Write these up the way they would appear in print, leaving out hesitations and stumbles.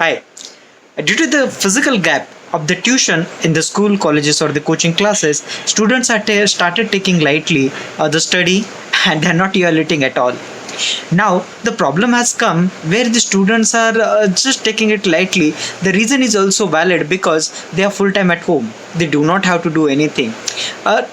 Hi. Due to the physical gap of the tuition in the school, colleges, or the coaching classes, students are started taking lightly the study and they're not evaluating at all. Now, the problem has come where the students are just taking it lightly. The reason is also valid because they are full time at home. They do not have to do anything. Uh,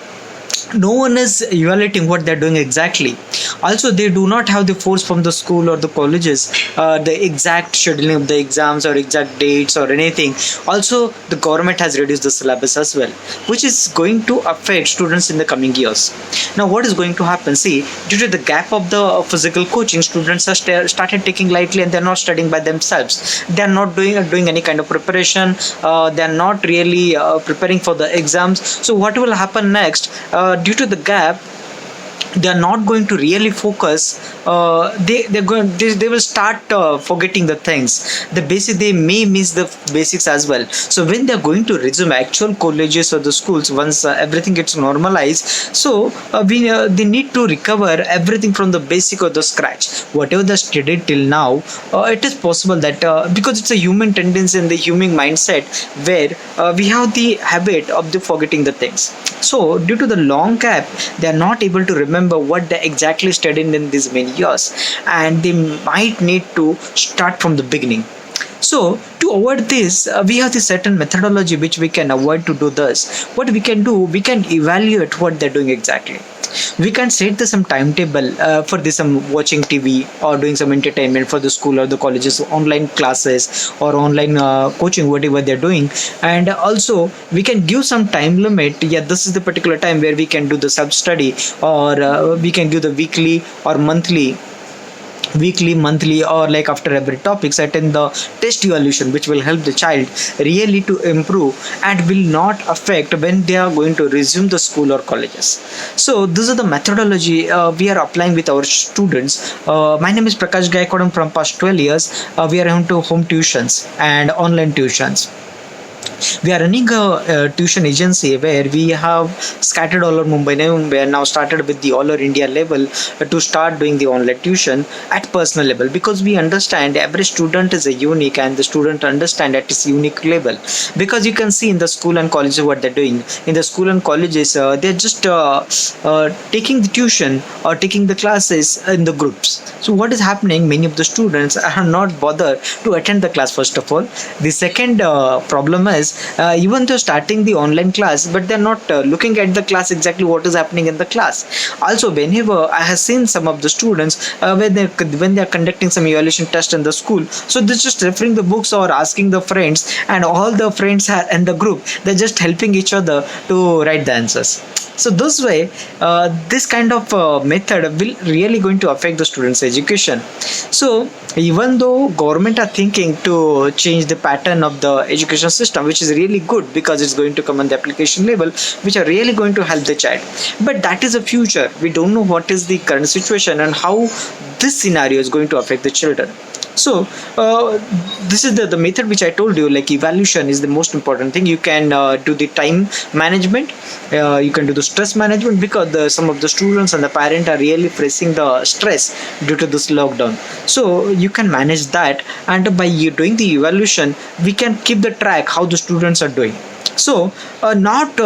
no one is evaluating what they're doing exactly. Also, they do not have the force from the school or the colleges, the exact scheduling of the exams or exact dates or anything. Also, the government has reduced the syllabus as well, which is going to affect students in the coming years. Now, what is going to happen? See, due to the gap of the physical coaching, students are started taking lightly and they're not studying by themselves. They're not doing any kind of preparation. They're not really preparing for the exams. So, what will happen next? Due to the gap, they are not going to really focus. They will start forgetting the things, the basic. They may miss the basics as well. So when they are going to resume actual colleges or the schools, once everything gets normalized, so they need to recover everything from the basic or the scratch, whatever they studied till now. It is possible that because it's a human tendency and the human mindset where we have the habit of the forgetting the things. So due to the long gap, they are not able to remember what they exactly studied in these many years, and they might need to start from the beginning. So to avoid this, we have this certain methodology which we can avoid to do this. What we can do, we can evaluate what they're doing exactly. We can set the some timetable for this, some watching TV or doing some entertainment for the school or the colleges, online classes or online coaching, whatever they're doing. And also we can give some time limit. Yeah, this is the particular time where we can do the sub study, or we can give the weekly, monthly, or like after every topic certain the test evaluation, which will help the child really to improve and will not affect when they are going to resume the school or colleges. So this is the methodology we are applying with our students. My name is Prakash Gaikwad. From past 12 years we are into home tuitions and online tuitions. We are running a tuition agency where we have scattered all over Mumbai. We are now started with the all over India level to start doing the online tuition at personal level, because we understand every student is a unique and the student understand at its unique level. Because you can see in the school and colleges what they're doing. In the school and colleges, they're just taking the tuition or taking the classes in the groups. So what is happening? Many of the students are not bothered to attend the class. First of all, the second problem is even though starting the online class, but they're not looking at the class exactly what is happening in the class. Also, whenever I have seen some of the students when they're conducting some evaluation test in the school, so they're just referring the books or asking the friends, and all the friends are in the group, they're just helping each other to write the answers. So this way, this kind of method will really going to affect the students' education. So even though government are thinking to change the pattern of the education system, which is really good because it's going to come on the application level, which are really going to help the child. But that is a future. We don't know what is the current situation and how this scenario is going to affect the children. So this is the method which I told you, like evaluation is the most important thing. You can do the time management, you can do the stress management, because some of the students and the parent are really facing the stress due to this lockdown. So you can manage that, and by you doing the evaluation, we can keep the track how the students are doing. So not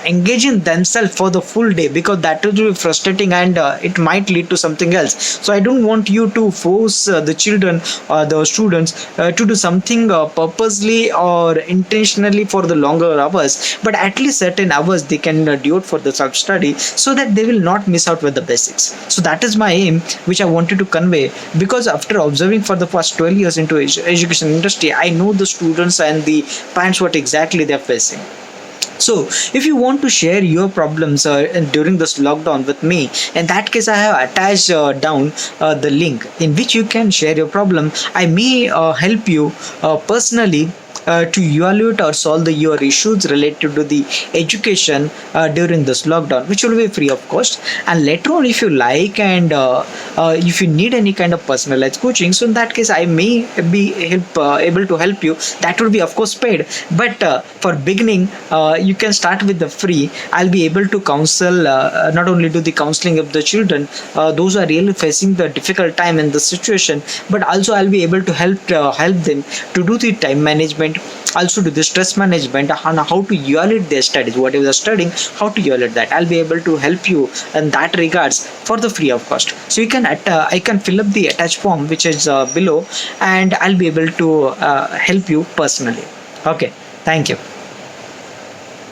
engaging themselves for the full day, because that will be frustrating and it might lead to something else. So I don't want you to force the children or the students to do something purposely or intentionally for the longer hours, but at least certain hours they can devote for the self study, so that they will not miss out with the basics. So that is my aim, which I wanted to convey, because after observing for the past 12 years into education industry, I know the students and the parents what exactly they are facing. So if you want to share your problems during this lockdown with me, in that case I have attached down the link in which you can share your problem. I may help you personally to evaluate or solve your issues related to the education during this lockdown, which will be free of cost. And later on, if you like, and if you need any kind of personalized coaching, so in that case I may be able to help you. That will be of course paid, but for beginning, you can start with the free. I'll be able to counsel, not only do the counseling of the children, those who are really facing the difficult time in the situation, but also I'll be able to help them to do the time management, also do the stress management, on how to evaluate their studies, whatever they're studying, how to evaluate that. I'll be able to help you in that regards for the free of cost. So you can I can fill up the attached form which is below, and I'll be able to help you personally. Okay, thank you.